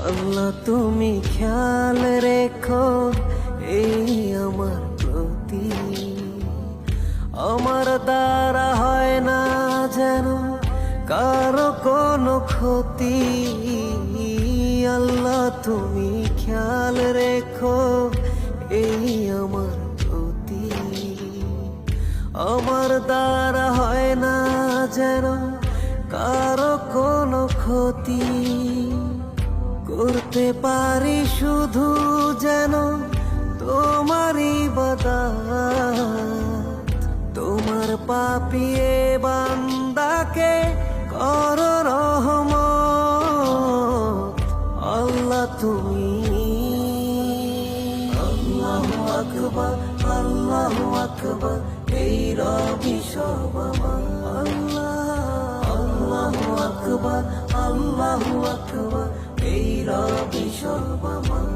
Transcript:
আল্লাহ তুমি খেয়াল রেখো এই আমার প্রতি, আমার দ্বারা হয় না যেন কারো কোনো ক্ষতি। আল্লাহ তুমি খেয়াল রেখো এই আমার প্রতি, আমার দ্বারা হয় না যেন কারো কোনো ক্ষতি। করতে পারি শুধু যেন তোমারই ইবাদত, তোমার পাপিয়ে বান্দাকে কর রহমত। আল্লাহ তুমি আল্লাহু আকবার, আল্লাহু আকবার, এই রবি সব আমার। আল্লাহ আল্লাহু আকবার, আল্লাহু আকবার, এই রবি সব আমার।